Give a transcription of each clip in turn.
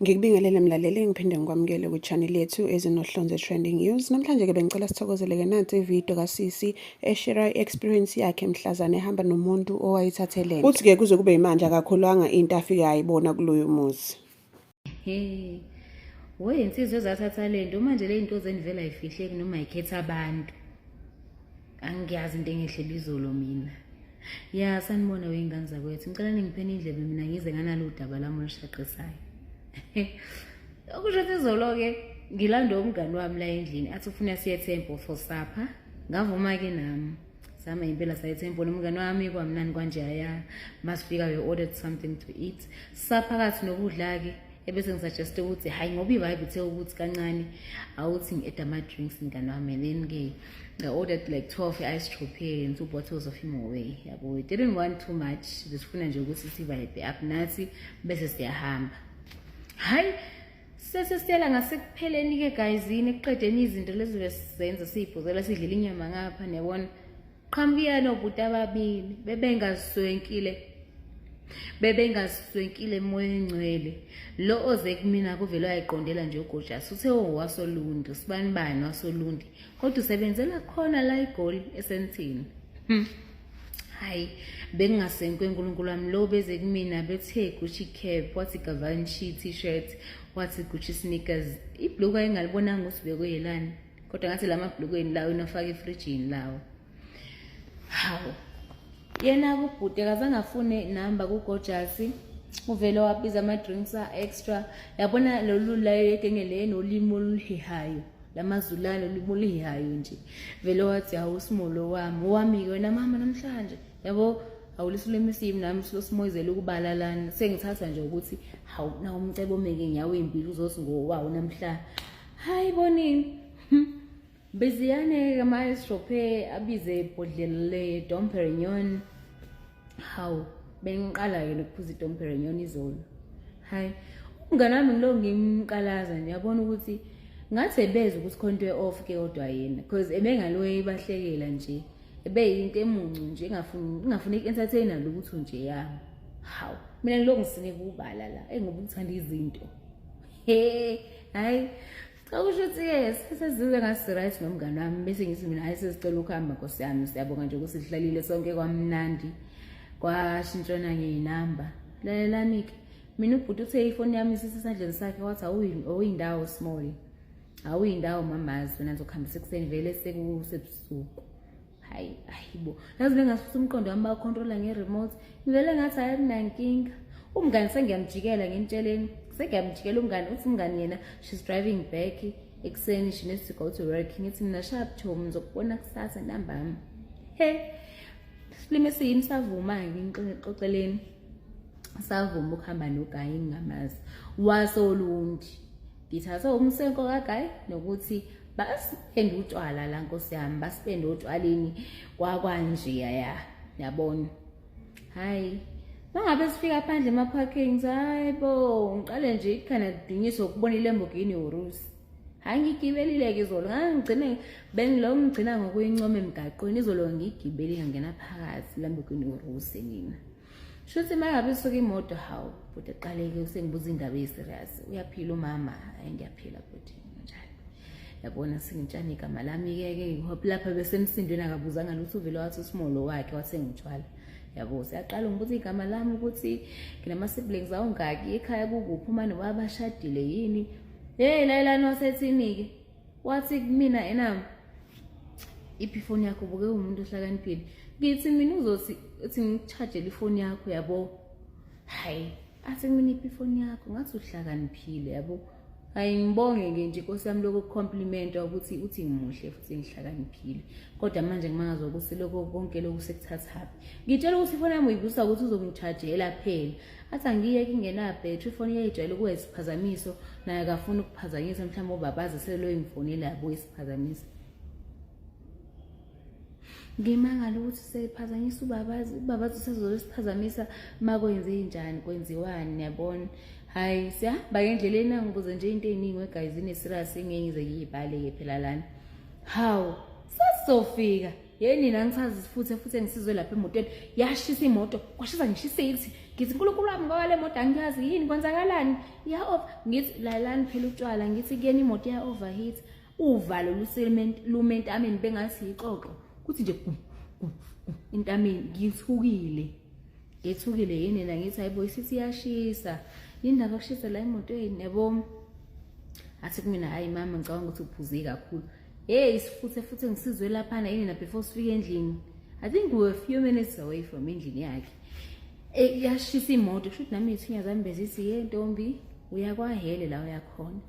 Ngikubingelele mlaleli ngiphinde ngikwamukele ku-channel yethu ezinohlonze trending news. Namhlanje-ke bengicela sithokozeleke nansi ividiyo kasisi eshare i-experience yakhe mhlazane ehamba nomuntu owayithathelene. Uthi-ke kuze kube yimanje akakhulanga into afike ayibona kuloyo muzi. Insizwa ezathatha lento manje le zinto zenivela ayifihleki noma ayikhetha abantu. Angiyazi into engehlele izolo mina. Ya sanibona wey'ngane zakwethu. Ngicela ningipheni indlebe mina ngize nganalo udaba lami olushaqesayo. Okusho ukuthi izolo-ke ngilanda umngani wami la endlini athi ufuna siye eTemple for supper. Ngavuma-ke nami sama impela saye eTemple nomngani wami kwamnani kwanjeyaya. Masifika we ordered something to eat. Saphakathi nokudla-ke ebese ngisuggeste ukuthi hayi ngoba i-vibe ithe ukuthi kancane awuthi ngi-add ama-drinks mngani wami. And then-ke I-ordered like 12 i-strawberry and 2 bottles of Imowe. Yabo, we didn't want too much. Besifuna nje ukuthi si-vibe up nathi bese siyahamba. Hayi sesisitela ngasekupheleni-ke gayizini ekuqedeni izinto lezi besizenza siyiphuzela sidlela inyama ngapha niyabona. Qhamukiya nobhuti ababili bebengaziswenkile emoyeni engcwele. Lo oze kumina kuvele wayiqondela nje uGojasi uthe wasolundi sibani bani wasolundi kodwa usebenzela khona la eGoli eSentini. Hayi bengingasenkwe uNkulunkulu wami lo beze kumina bethe Gucci cap wathi Givenchy t-shirt wathi Gucci sneakers ibhluku ayingalibonanga ukuthi bekuyelani kodwa ngathi lama bhlukweni lawo inofaka efrijini lawo. Hawu yena ubhuti akazange afune inamba kuGojasi uvele wabiza ama-drinks extra. Yabona lolu layo engele nolimo oluhihayo lamazulane olimo oluhihayo nje vele wathi hawu smolo wami wena mama namhlanje yabo awulisulemi simi nami silosimoyizela ukubala lana sengithatha nje ukuthi hawu na umcebo omeke nyawo impilo uzothi ngowawo namhla. Hayi bonini beziyane ama-strawberry abize ibhodlela le-Dom Perignon. Hawu bengiqala-ke nokuphuza i-Dom Perignon izolo. Hayi umngane wami ngilo ngimqalaza nje yabona ukuthi ngathi ebeza ukuthi khonto off-ke kodwa yena because ebengaloye ibahlekela nje ebeyinto emuncu nje ingafuni ik-entertainer lutho nje yami. Hawu mina ngilokhu ngisineke ubala la engoba ukuthanda izinto. Hayi akusho ukuthi-ke sesizizwe ngasi-right nomngane wami bese ngithi mina hayi sesicela ukuhamba Nkosi yami siyabonga nje ukuthi sihlalile sonke kwamnandi kwashintshana ngey'namba. Lalelani-ke mina ubhuti uthe ifoni yami isisesandleni sakhe wathi awuyindawo small awuyindawo mamazi wena ngizokuhambisa ekuseni vele sekusebusuku. Hayibo yazi bengasifisa umqondo wami bawukhontrola nge-remote ngivele ngathi hayi kunankinga. Umngane sengiyamjikela ngimtsheleni sengiyamjikela umngane uthi umngane yena she's driving back ekuseni she needs to go to work. Ngithi mina sharp Tom ngizokubona kusasa ntambama. Silime siyini savuma-ke ngixoxeleni savuma ukuhamba noGayi ngingamazi wasolundi. Ngithatha umsenko kaGayi nokuthi basipende utshwala la Nkosi yami basipende utshwaleni kwakwanjeya yabona. Hayi mangabe sifika phandle ema-parking hayibo ngiqale nje ikhana kudingiswa ukubona iLamborghini Urus. Hayi ngigibelile-ke izolo ngigcina ngokuyincoma emgaqweni izolo ngiyigibeli ngangena phakathi iLamborghini Urus mina. Shuthi mangabe suka imoto hawu futhi eqaleke usengibuza indaba eyiserious uyaphila umama. Hayi ngiyaphila futhi njalo yabona singitshana igama lami-ke lapha besemsindweni akabuzanga lutho uvele wathi uSmolo wakhe wathengutshwala. Yabo siyaqala ngibuza igama lami ukuthi nginama-siblings awungaki ekhaya kukuphi umane wabashadile yini. Layelani wasethini-ke wathi kumina enami iphi ifoni yakho ubuke umuntu ohlakaniphile. Ngithi mina uzothi ngikuchajele ifoni yakho yabo. Hayi athi kumina iphi ifoni yakho ngathi uhlakaniphile yabo. Hayi ngibonge-ke nje Nkosi yami lokho compliment ukuthi uthi ngimuhle futhi ngihlakaniphile kodwa manje ngimangaza ukuthi lokho konke lokhu sekuthathaphi. Ngitshela ukuthi ifoni yami uyivusa ukuthi uzongitshajela phela. Athi angiyeke ingena-battery ifoni yayijwayele ukuba isiphazamiso naye akafuni ukuphazanyisa mhlawumbe ubabazi selo ngifonela yabo isiphazamisa. Ngimangala ukuthi sephazanyisa ubabazi usezobe isiphazamisa makwenze njani kwenziwani yabona. Hayi siyahamba ngendleleni angibuze nje into ey'ningi wegayizini esirious engeke ngize ngiyibhale-ke phela lana. Hawu sasizofika nina ngisazi futhi engisizwe lapha emotweni yashisa imoto kwashisa ngishisithi ngithi uNkulunkulu wami ngoba le moto angiyazi yini kwenzakalani ya ngithi lalani phela utshwala ngithi kuyena imoto ya overheat uvalo lumentameni bengathi ixoxo kuthi nje intameni ngithukile yini na ngithi hayibo isithi yashisa indaba kushisa la emotweni yabo athi kumina hayi mama ngicabanga ukuthi uphuze kakhulu futhi ngisizwe lapha yini na before sifike endlini I think we were a few minutes away from endlini yakhe yashisa imoto kusho nami ithinya zami bezithi ntombi uyakwahele la uyakhona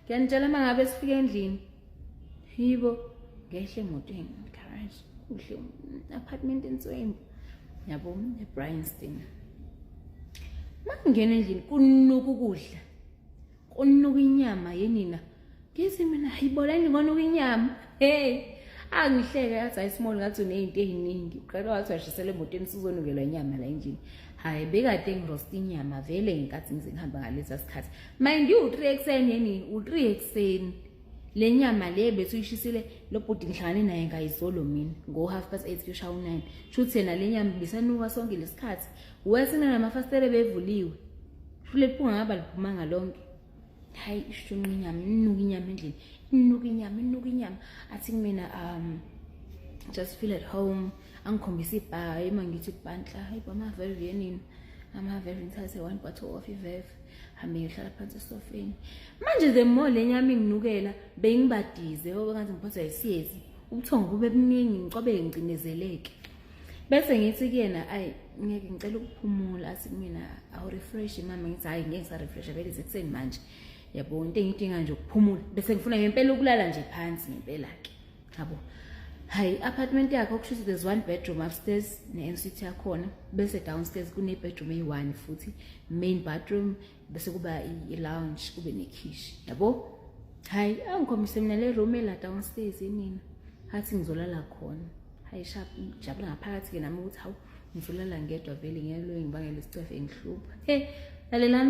ngiyanitshela mangabe sifike endlini yibo ngehle emotweni garage kuhle apartment entsweni yabo eBryanston mangena endlini kunuka ukudla kunuka inyama yenina ngithi mina hayibolani ngonuka inyama angihleke yathi ayisimoli ngathi unezinto eziningi uqala wathi washisela emotweni sizonukelwa inyama la endlini hayi bekade ngiroast inyama vele ngenkathi ngihamba ngalesa sikhathi mind you 3 ekseni yenini u3 ekseni le nyama le bethu uyishisile lo bhodi ngihlangane naye ngayizolo mina ngo 8:30 kushawa 9 shuthi yena le nyama bisanuka sonke lesikhathi wesina namafastere bevuliwe shule liphunga ngaba liphuma ngalonke hayi ishunqa inyama inuka inyama athi mina just feel at home angikhombisa ibha emangithi ibhantla hayibo amaveve yenini amaveve ngithathe one bottle of iveve hambe ngihlala phansi esofeni manje the more le nyama inginukela bengibadize ngathi ngiphathwa yisiyezi ubuthongo bube buningi ngicobe ngicinezeleke bese ngithi kuyena ayi ngeke ngicela ukuphumula athi mina awu refresh mama ngithi hayi ngeke ngisarefresh vele sekuseni manje yabo into engidinga nje ukuphumula bese ngifuna ngempela ukulala nje phansi ngempela ke yabo hayi apartment yakhe okushuthi there's one bedroom upstairs ne-ensuite yakhona bese downstairs kune bedroom eyi1 futhi main bathroom bese kuba i-lounge kube nekhishi yabo hayi angikhombise mina le room la downstairs yenina hathi ngizolala khona hayi sharp jabula ngaphakathi ke nami ukuthi hawu ngizolala ngedwa vele ngiyaloyi ngibangela isicefe engihlupha lalelani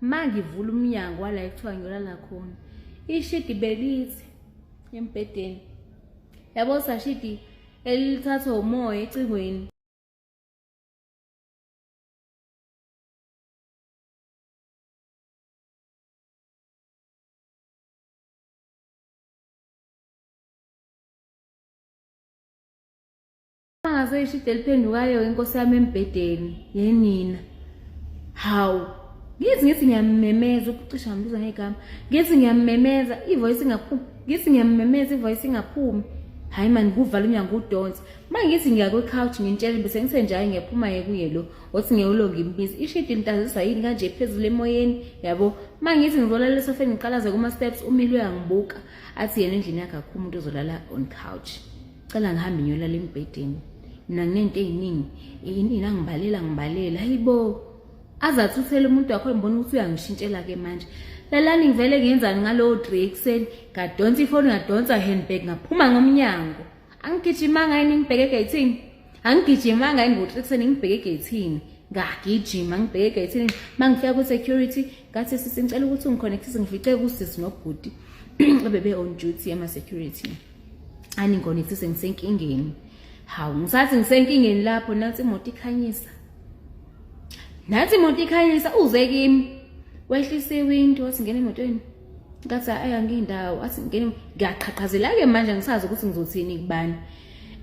mangivula umnyango wala ekuthiwa ngiyolala khona ishidi belithi embedeni yabo sashidi elithatha umoya ecingweni mangaze ishidi eliphendukayo inkosi yami embedeni yenina hawu ngithi ngiyamemeza ukucisha ngibiza ngegama ngithi ngiyamemeza ivoice ingaphumi ngithi ngiyamemeza ivoice ingaphumi hayi man kuvala umnyango udonsa mangithi ngiya kwe couch ngintshela bese ngisenjaye ngiyaphuma kuye lo othi ngiyolonga imbizi ishidi intazisa yini kanje phezulu emoyeni yabo mangithi ngizolala esofeni ngiqalaze kuma steps umilwe yangibuka athi yena endlini yakhe akho umuntu ozolala on couch cela ngihambe ngiyolala embedeni mina nginento eziningi ina ngibalela hayibo azathi uthele umuntu wakho ngibona ukuthi uyangishintshela ke manje lalani ngivele ngiyenzani ngalo 3 ekseni ngadonsa ifoni ngadonsa handbag ngaphuma ngomnyango angigijimanga yini ngibheke egate angigijimanga yini ngo 3 ekseni ngibheke egate ngagijima ngibheke egate mangifika ku security ngathi sisicela ukuthi ungiconnectise ngifice kusisi nobhuti bebe on duty ama security ani ngiconnectise ngisenkingeni hawu ngisathi ngisenkingeni lapho nathi imoto ikhanyisa uze kimi wehlisa iwindow wathi ngene emotweni ngathi ayangindawo athi ngene ngiyaqhaqhazela ke manje ngisazi ukuthi ngizothini kubani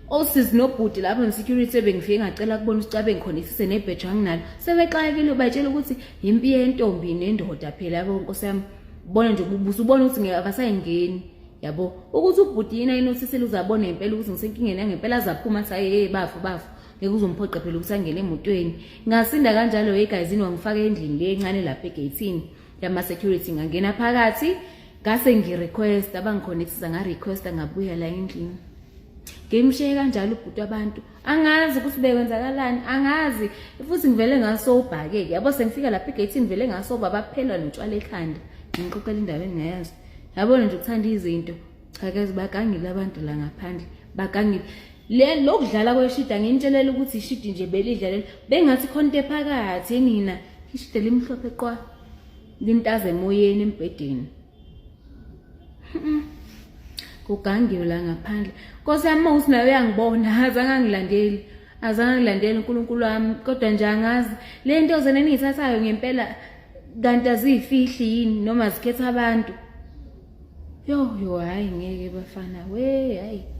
osizi nobhuti lapho nesecurity bengifike ngacela kubona usicabe ngiconnectise nebhedge anginalo sebexakile bayitshela ukuthi impi yentombi nendoda phela yabo nkosi yami ubona nje ububusa ubona ukuthi ngiyakasayingeni yabo ukuthi ubhuti yina inosisele uzabona impela ukuthi ngisenkingeni yangempela azaphuma athi hey bafu ngeke uzomphoqa phela ukuthi angene emotweni ngasinda kanjalo egayizini wangifaka endlini le encane lapha egatini yama security ngangena phakathi ngase ngirequest abangikhonekthisa ngarequest ngabuya la endlini ngimshiye kanjalo ubhuti abantu angazi ukuthi bekwenzakalani angazi futhi ngivele ngasoba ke yabo sengifika lapha egatini ngivele ngasoba baphela notshwala ekhanda ngixoxela indaba engayazi yabona nje ukuthanda izinto cha ke bagangile abantu la ngaphandle bagangile le lokudlala kweshida ngintshelela ukuthi ishidi nje belidlalela bengathi khonto ephakathi yenina ishide limhlophe qwa lintaze emoyeni embedeni kugangiwe la ngaphandle. Nkosi yami mawusi nawe uyangibona, azange angilandeli uNkulunkulu wami, kodwa nje angazi le nto zena eniyithathayo ngempela kanti aziyifihli yini noma zikhetha abantu. Yo hayi ngeke bafana we hayi.